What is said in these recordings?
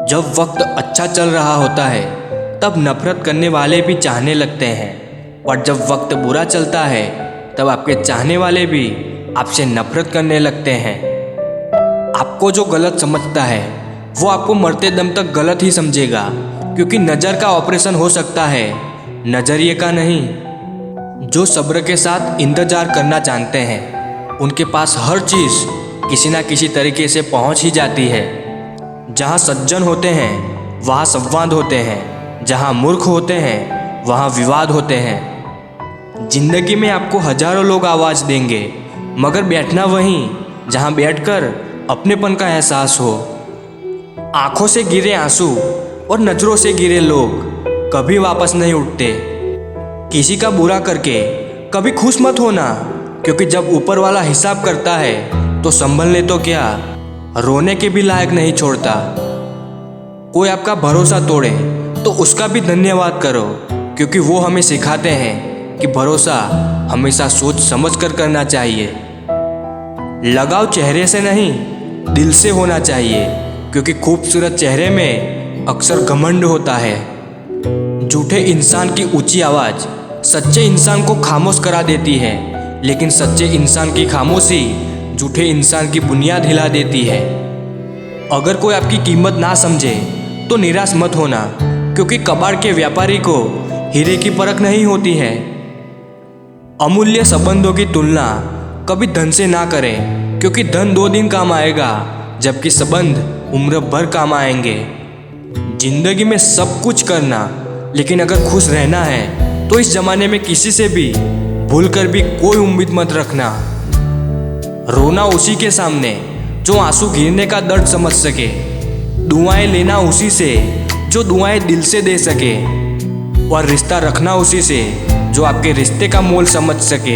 जब वक्त अच्छा चल रहा होता है तब नफरत करने वाले भी चाहने लगते हैं, और जब वक्त बुरा चलता है तब आपके चाहने वाले भी आपसे नफरत करने लगते हैं। आपको जो गलत समझता है वो आपको मरते दम तक गलत ही समझेगा, क्योंकि नज़र का ऑपरेशन हो सकता है, नज़रिए का नहीं। जो सब्र के साथ इंतज़ार करना जानते हैं उनके पास हर चीज़ किसी ना किसी तरीके से पहुंच ही जाती है। जहाँ सज्जन होते हैं वहाँ संवाद होते हैं, जहाँ मूर्ख होते हैं वहाँ विवाद होते हैं। जिंदगी में आपको हजारों लोग आवाज़ देंगे, मगर बैठना वहीं जहाँ बैठकर अपनेपन का एहसास हो। आंखों से गिरे आंसू और नज़रों से गिरे लोग कभी वापस नहीं उठते। किसी का बुरा करके कभी खुश मत होना, क्योंकि जब ऊपर वाला हिसाब करता है तो संभलने तो क्या, रोने के भी लायक नहीं छोड़ता। कोई आपका भरोसा तोड़े तो उसका भी धन्यवाद करो, क्योंकि वो हमें सिखाते हैं कि भरोसा हमेशा सोच समझ कर करना चाहिए। लगाव चेहरे से नहीं दिल से होना चाहिए, क्योंकि खूबसूरत चेहरे में अक्सर घमंड होता है। झूठे इंसान की ऊंची आवाज़ सच्चे इंसान को खामोश करा देती है, लेकिन सच्चे इंसान की खामोशी झूठे इंसान की बुनियाद हिला देती है। अगर कोई आपकी कीमत ना समझे तो निराश मत होना, क्योंकि कबाड़ के व्यापारी को हीरे की परख नहीं होती है। अमूल्य संबंधों की तुलना कभी धन से ना करें, क्योंकि धन 2 दिन काम आएगा जबकि संबंध उम्र भर काम आएंगे। जिंदगी में सब कुछ करना, लेकिन अगर खुश रहना है तो इस जमाने में किसी से भी भूल कर भी कोई उम्मीद मत रखना। रोना उसी के सामने जो आंसू गिरने का दर्द समझ सके, दुआएं लेना उसी से जो दुआएं दिल से दे सके, और रिश्ता रखना उसी से जो आपके रिश्ते का मोल समझ सके।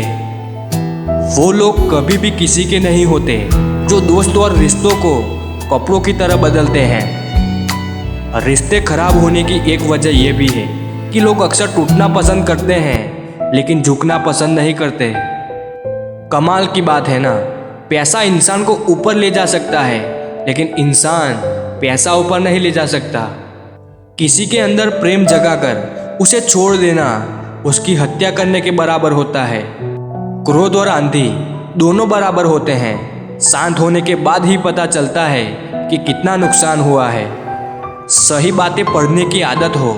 वो लोग कभी भी किसी के नहीं होते जो दोस्त और रिश्तों को कपड़ों की तरह बदलते हैं। रिश्ते खराब होने की एक वजह यह भी है कि लोग अक्सर टूटना पसंद करते हैं, लेकिन झुकना पसंद नहीं करते। कमाल की बात है ना, पैसा इंसान को ऊपर ले जा सकता है, लेकिन इंसान पैसा ऊपर नहीं ले जा सकता। किसी के अंदर प्रेम जगाकर उसे छोड़ देना उसकी हत्या करने के बराबर होता है। क्रोध और आंधी दोनों बराबर होते हैं, शांत होने के बाद ही पता चलता है कि कितना नुकसान हुआ है। सही बातें पढ़ने की आदत हो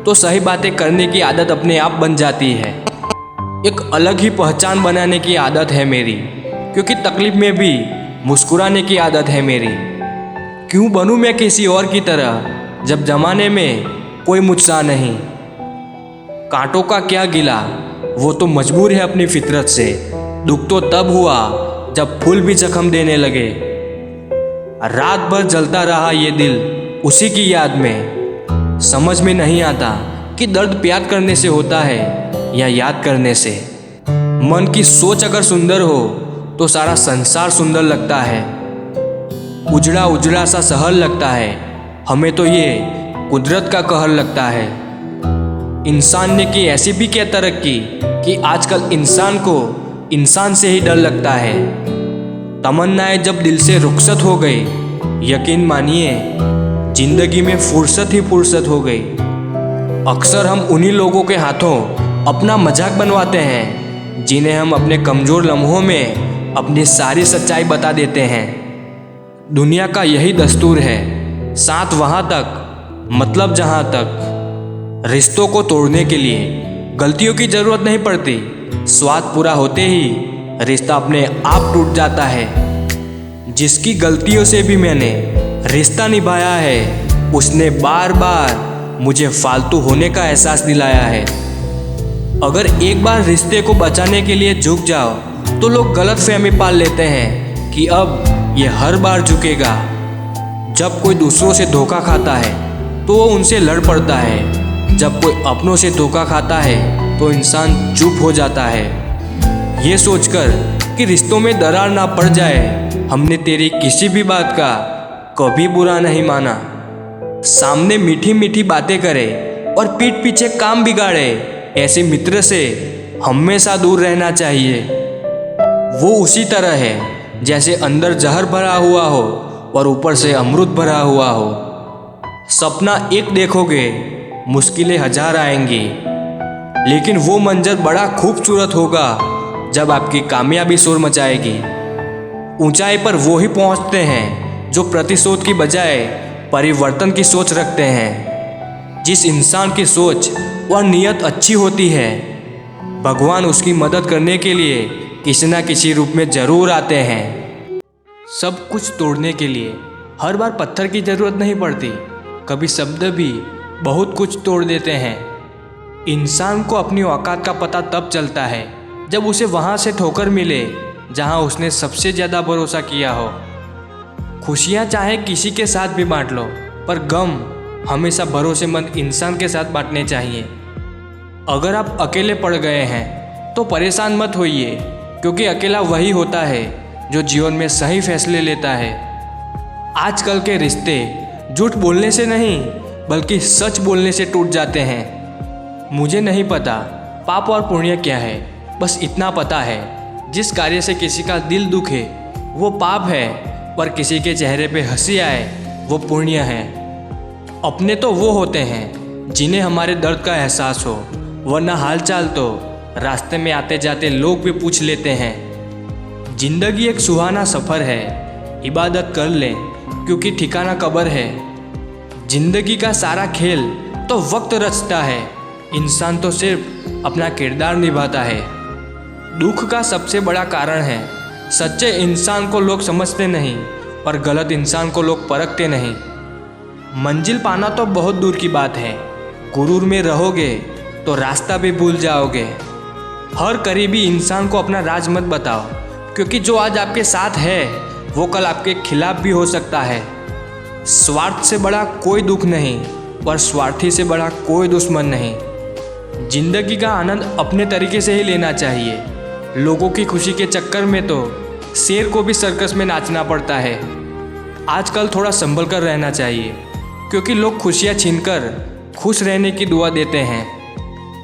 तो सही बातें करने की आदत अपने आप बन जाती है। एक अलग ही पहचान बनाने की आदत है मेरी, क्योंकि तकलीफ में भी मुस्कुराने की आदत है मेरी। क्यों बनूं मैं किसी और की तरह जब जमाने में कोई मुझसा नहीं। कांटों का क्या गिला, वो तो मजबूर है अपनी फितरत से। दुख तो तब हुआ जब फूल भी जख्म देने लगे। रात भर जलता रहा ये दिल उसी की याद में। समझ में नहीं आता कि दर्द प्यार करने से होता है या याद करने से। मन की सोच अगर सुंदर हो तो सारा संसार सुंदर लगता है। उजड़ा उजड़ा सा शहर लगता है, हमें तो ये कुदरत का कहर लगता है। इंसान ने की ऐसी भी क्या तरक्की कि आजकल इंसान को इंसान से ही डर लगता है। तमन्नाएं जब दिल से रुखसत हो गई, यकीन मानिए जिंदगी में फुर्सत ही फुर्सत हो गई। अक्सर हम उन्हीं लोगों के हाथों अपना मजाक बनवाते हैं जिन्हें हम अपने कमज़ोर लम्हों में अपनी सारी सच्चाई बता देते हैं। दुनिया का यही दस्तूर है, साथ वहाँ तक मतलब जहाँ तक। रिश्तों को तोड़ने के लिए गलतियों की ज़रूरत नहीं पड़ती, स्वाद पूरा होते ही रिश्ता अपने आप टूट जाता है। जिसकी गलतियों से भी मैंने रिश्ता निभाया है, उसने बार बार मुझे फालतू होने का एहसास दिलाया है। अगर एक बार रिश्ते को बचाने के लिए झुक जाओ तो लोग गलत फहमी पाल लेते हैं कि अब ये हर बार झुकेगा। जब कोई दूसरों से धोखा खाता है तो वो उनसे लड़ पड़ता है, जब कोई अपनों से धोखा खाता है तो इंसान चुप हो जाता है। ये सोचकर कि रिश्तों में दरार ना पड़ जाए, हमने तेरी किसी भी बात का कभी बुरा नहीं माना। सामने मीठी मीठी बातें करे और पीठ पीछे काम बिगाड़े, ऐसे मित्र से हमेशा दूर रहना चाहिए। वो उसी तरह है जैसे अंदर जहर भरा हुआ हो और ऊपर से अमृत भरा हुआ हो। सपना एक देखोगे, मुश्किलें हजार आएंगी, लेकिन वो मंजर बड़ा खूबसूरत होगा जब आपकी कामयाबी शोर मचाएगी। ऊंचाई पर वो ही पहुंचते हैं जो प्रतिशोध की बजाय परिवर्तन की सोच रखते हैं। जिस इंसान की सोच और नीयत अच्छी होती है, भगवान उसकी मदद करने के लिए किसी न किसी रूप में जरूर आते हैं। सब कुछ तोड़ने के लिए हर बार पत्थर की जरूरत नहीं पड़ती, कभी शब्द भी बहुत कुछ तोड़ देते हैं। इंसान को अपनी औकात का पता तब चलता है जब उसे वहाँ से ठोकर मिले जहाँ उसने सबसे ज़्यादा भरोसा किया हो। खुशियाँ चाहे किसी के साथ भी बांट लो, पर गम हमेशा भरोसेमंद इंसान के साथ बांटने चाहिए। अगर आप अकेले पड़ गए हैं तो परेशान मत होइए, क्योंकि अकेला वही होता है जो जीवन में सही फैसले लेता है। आजकल के रिश्ते झूठ बोलने से नहीं बल्कि सच बोलने से टूट जाते हैं। मुझे नहीं पता पाप और पुण्य क्या है, बस इतना पता है जिस कार्य से किसी का दिल दुखे वो पाप है, पर किसी के चेहरे पे हंसी आए वो पुण्य है। अपने तो वो होते हैं जिन्हें हमारे दर्द का एहसास हो, वरना हालचाल तो रास्ते में आते जाते लोग भी पूछ लेते हैं। जिंदगी एक सुहाना सफ़र है, इबादत कर लें क्योंकि ठिकाना कब्र है। जिंदगी का सारा खेल तो वक्त रचता है, इंसान तो सिर्फ अपना किरदार निभाता है। दुख का सबसे बड़ा कारण है सच्चे इंसान को लोग समझते नहीं और गलत इंसान को लोग परखते नहीं। मंजिल पाना तो बहुत दूर की बात है, गुरूर में रहोगे तो रास्ता भी भूल जाओगे। हर करीबी इंसान को अपना राज मत बताओ, क्योंकि जो आज आपके साथ है वो कल आपके खिलाफ भी हो सकता है। स्वार्थ से बड़ा कोई दुख नहीं, पर स्वार्थी से बड़ा कोई दुश्मन नहीं। जिंदगी का आनंद अपने तरीके से ही लेना चाहिए। लोगों की खुशी के चक्कर में तो शेर को भी सर्कस में नाचना पड़ता है। आजकल थोड़ा संभल कर रहना चाहिए, क्योंकि लोग खुशियाँ छीनकर खुश रहने की दुआ देते हैं।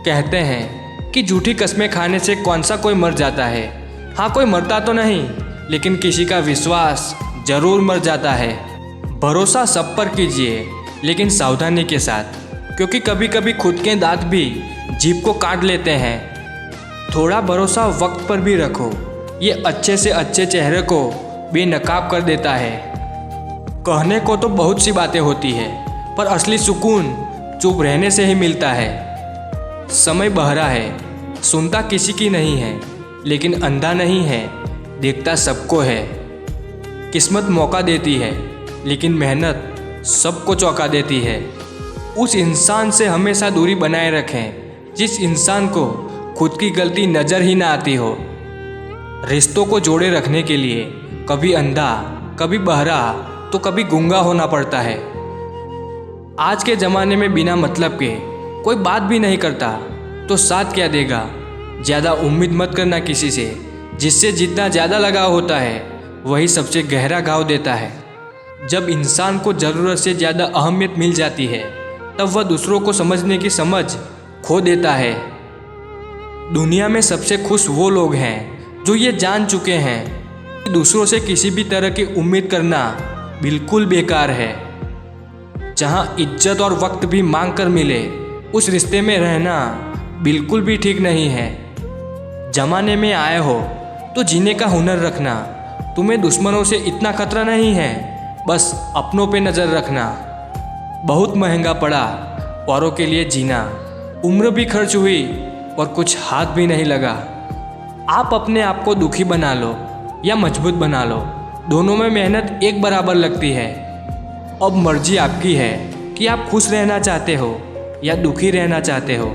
कहते हैं कि झूठी कस्में खाने से कौन सा कोई मर जाता है। हाँ, कोई मरता तो नहीं, लेकिन किसी का विश्वास जरूर मर जाता है। भरोसा सब पर कीजिए, लेकिन सावधानी के साथ, क्योंकि कभी कभी खुद के दांत भी जीभ को काट लेते हैं। थोड़ा भरोसा वक्त पर भी रखो, ये अच्छे से अच्छे चेहरे को बेनकाब कर देता है। कहने को तो बहुत सी बातें होती है, पर असली सुकून चुप रहने से ही मिलता है। समय बहरा है, सुनता किसी की नहीं है, लेकिन अंधा नहीं है, देखता सबको है। किस्मत मौका देती है, लेकिन मेहनत सबको चौंका देती है। उस इंसान से हमेशा दूरी बनाए रखें जिस इंसान को खुद की गलती नज़र ही ना आती हो। रिश्तों को जोड़े रखने के लिए कभी अंधा, कभी बहरा, तो कभी गूंगा होना पड़ता है। आज के ज़माने में बिना मतलब के कोई बात भी नहीं करता तो साथ क्या देगा। ज़्यादा उम्मीद मत करना किसी से, जिससे जितना ज़्यादा लगाव होता है वही सबसे गहरा घाव देता है। जब इंसान को ज़रूरत से ज़्यादा अहमियत मिल जाती है, तब वह दूसरों को समझने की समझ खो देता है। दुनिया में सबसे खुश वो लोग हैं जो ये जान चुके हैं कि दूसरों से किसी भी तरह की उम्मीद करना बिल्कुल बेकार है। जहाँ इज्जत और वक्त भी मांग कर मिले, उस रिश्ते में रहना बिल्कुल भी ठीक नहीं है। जमाने में आए हो तो जीने का हुनर रखना। तुम्हें दुश्मनों से इतना खतरा नहीं है, बस अपनों पे नज़र रखना। बहुत महंगा पड़ा औरों के लिए जीना, उम्र भी खर्च हुई और कुछ हाथ भी नहीं लगा। आप अपने आप को दुखी बना लो या मजबूत बना लो, दोनों में मेहनत एक बराबर लगती है। अब मर्जी आपकी है कि आप खुश रहना चाहते हो या दुखी रहना चाहते हो।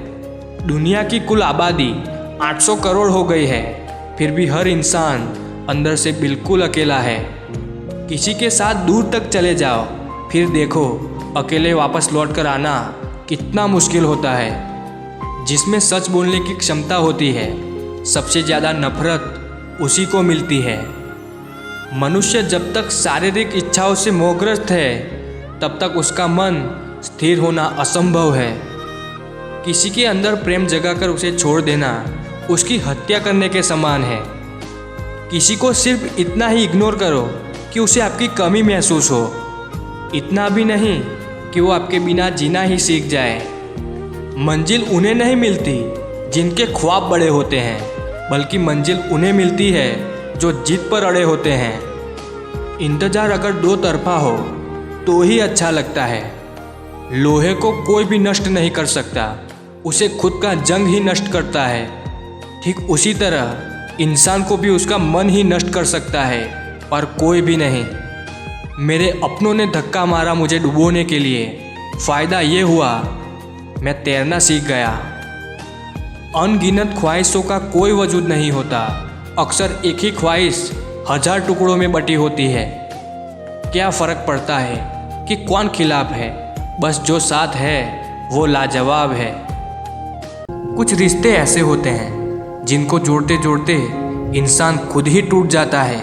दुनिया की कुल आबादी 800 करोड़ हो गई है, फिर भी हर इंसान अंदर से बिल्कुल अकेला है। किसी के साथ दूर तक चले जाओ, फिर देखो अकेले वापस लौट कर आना कितना मुश्किल होता है। जिसमें सच बोलने की क्षमता होती है, सबसे ज़्यादा नफरत उसी को मिलती है। मनुष्य जब तक शारीरिक इच्छाओं से मोहग्रस्त है, तब तक उसका मन स्थिर होना असंभव है। किसी के अंदर प्रेम जगाकर उसे छोड़ देना उसकी हत्या करने के समान है। किसी को सिर्फ इतना ही इग्नोर करो कि उसे आपकी कमी महसूस हो, इतना भी नहीं कि वो आपके बिना जीना ही सीख जाए। मंजिल उन्हें नहीं मिलती जिनके ख्वाब बड़े होते हैं, बल्कि मंजिल उन्हें मिलती है जो जिद पर अड़े होते हैं। इंतज़ार अगर दो तरफा हो तो ही अच्छा लगता है। लोहे को कोई भी नष्ट नहीं कर सकता, उसे खुद का जंग ही नष्ट करता है। ठीक उसी तरह इंसान को भी उसका मन ही नष्ट कर सकता है, पर कोई भी नहीं। मेरे अपनों ने धक्का मारा मुझे डुबोने के लिए। फ़ायदा ये हुआ मैं तैरना सीख गया। अनगिनत ख्वाहिशों का कोई वजूद नहीं होता, अक्सर एक ही ख्वाहिश 1000 टुकड़ों में बटी होती है। क्या फ़र्क पड़ता है कि कौन खिलाफ है, बस जो साथ है वो लाजवाब है। कुछ रिश्ते ऐसे होते हैं जिनको जोड़ते जोड़ते इंसान खुद ही टूट जाता है।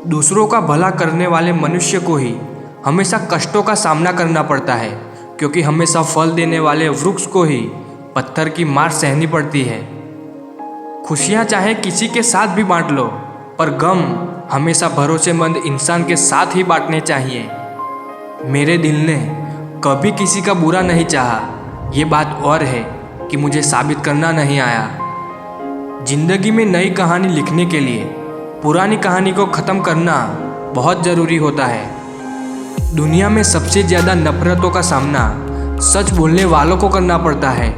दूसरों का भला करने वाले मनुष्य को ही हमेशा कष्टों का सामना करना पड़ता है, क्योंकि हमेशा फल देने वाले वृक्ष को ही पत्थर की मार सहनी पड़ती है। खुशियाँ चाहे किसी के साथ भी बांट लो, पर गम हमेशा भरोसेमंद इंसान के साथ ही बांटने चाहिए। मेरे दिल ने कभी किसी का बुरा नहीं चाहा, ये बात और है कि मुझे साबित करना नहीं आया। जिंदगी में नई कहानी लिखने के लिए पुरानी कहानी को ख़त्म करना बहुत ज़रूरी होता है। दुनिया में सबसे ज़्यादा नफरतों का सामना सच बोलने वालों को करना पड़ता है।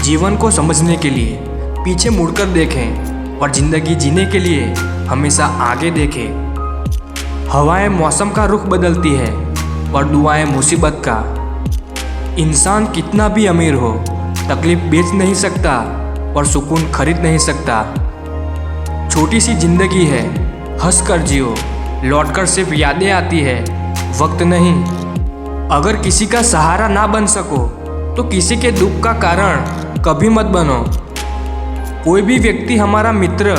जीवन को समझने के लिए पीछे मुड़कर देखें और ज़िंदगी जीने के लिए हमेशा आगे देखें। हवाएं मौसम का रुख बदलती है और दुआएं मुसीबत का। इंसान कितना भी अमीर हो, तकलीफ बेच नहीं सकता और सुकून खरीद नहीं सकता। छोटी सी जिंदगी है, हंस कर जियो, लौट कर सिर्फ यादें आती है, वक्त नहीं। अगर किसी का सहारा ना बन सको तो किसी के दुख का कारण कभी मत बनो। कोई भी व्यक्ति हमारा मित्र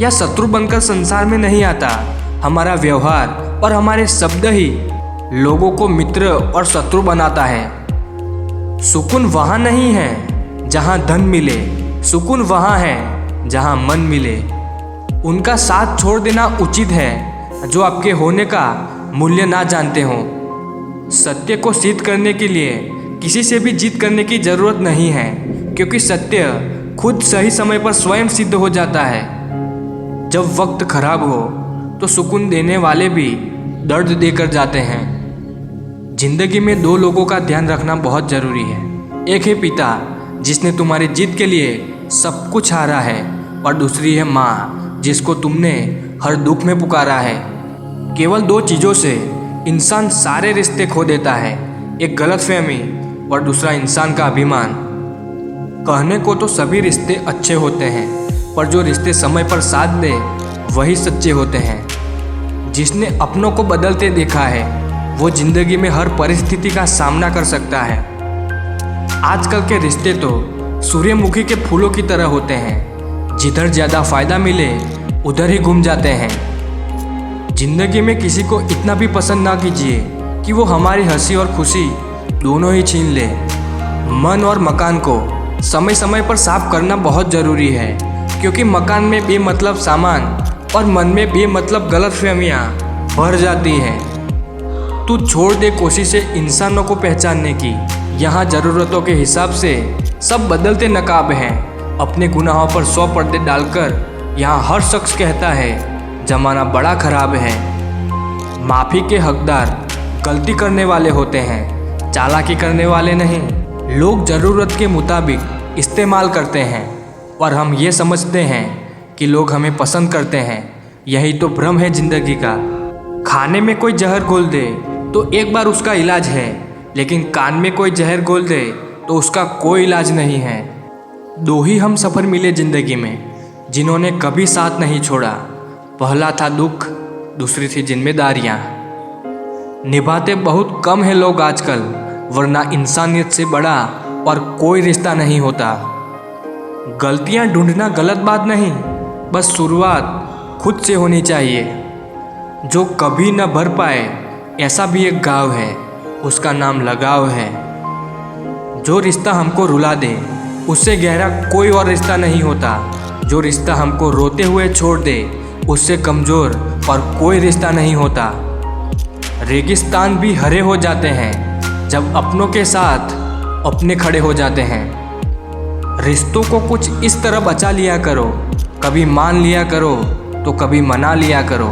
या शत्रु बनकर संसार में नहीं आता। हमारा व्यवहार और हमारे शब्द ही लोगों को मित्र और शत्रु बनाता है। सुकून वहाँ नहीं है जहाँ धन मिले, सुकून वहाँ है जहाँ मन मिले। उनका साथ छोड़ देना उचित है जो आपके होने का मूल्य ना जानते हों। सत्य को सिद्ध करने के लिए किसी से भी जीत करने की ज़रूरत नहीं है, क्योंकि सत्य खुद सही समय पर स्वयं सिद्ध हो जाता है। जब वक्त खराब हो तो सुकून देने वाले भी दर्द देकर जाते हैं। जिंदगी में दो लोगों का ध्यान रखना बहुत ज़रूरी है। एक है पिता जिसने तुम्हारी जीत के लिए सब कुछ हारा है, और दूसरी है माँ जिसको तुमने हर दुख में पुकारा है। केवल दो चीज़ों से इंसान सारे रिश्ते खो देता है, एक गलतफहमी और दूसरा इंसान का अभिमान। कहने को तो सभी रिश्ते अच्छे होते हैं, पर जो रिश्ते समय पर साथ दे वही सच्चे होते हैं। जिसने अपनों को बदलते देखा है वो जिंदगी में हर परिस्थिति का सामना कर सकता है। आजकल के रिश्ते तो सूर्यमुखी के फूलों की तरह होते हैं, जिधर ज़्यादा फायदा मिले उधर ही घूम जाते हैं। जिंदगी में किसी को इतना भी पसंद ना कीजिए कि वो हमारी हंसी और खुशी दोनों ही छीन ले। मन और मकान को समय समय पर साफ करना बहुत ज़रूरी है, क्योंकि मकान में बेमतलब सामान और मन में बेमतलब गलतफहमियाँ भर जाती हैं। तू छोड़ दे कोशिशें इंसानों को पहचानने की। यहाँ ज़रूरतों के हिसाब से सब बदलते नकाब हैं। अपने गुनाहों पर 100 पर्दे डालकर यहाँ हर शख्स कहता है ज़माना बड़ा ख़राब है। माफ़ी के हकदार गलती करने वाले होते हैं, चालाकी करने वाले नहीं। लोग ज़रूरत के मुताबिक इस्तेमाल करते हैं और हम ये समझते हैं कि लोग हमें पसंद करते हैं। यही तो भ्रम है ज़िंदगी का। खाने में कोई जहर घोल दे तो एक बार उसका इलाज है, लेकिन कान में कोई जहर घोल दे तो उसका कोई इलाज नहीं है। दो ही हम सफ़र मिले ज़िंदगी में जिन्होंने कभी साथ नहीं छोड़ा। पहला था दुख, दूसरी थी जिम्मेदारियाँ। निभाते बहुत कम है लोग आजकल, वरना इंसानियत से बड़ा और कोई रिश्ता नहीं होता। गलतियाँ ढूंढना गलत बात नहीं, बस शुरुआत खुद से होनी चाहिए। जो कभी न भर पाए ऐसा भी एक घाव है, उसका नाम लगाव है। जो रिश्ता हमको रुला दे उससे गहरा कोई और रिश्ता नहीं होता। जो रिश्ता हमको रोते हुए छोड़ दे उससे कमज़ोर और कोई रिश्ता नहीं होता। रेगिस्तान भी हरे हो जाते हैं जब अपनों के साथ अपने खड़े हो जाते हैं। रिश्तों को कुछ इस तरह बचा लिया करो, कभी मान लिया करो तो कभी मना लिया करो।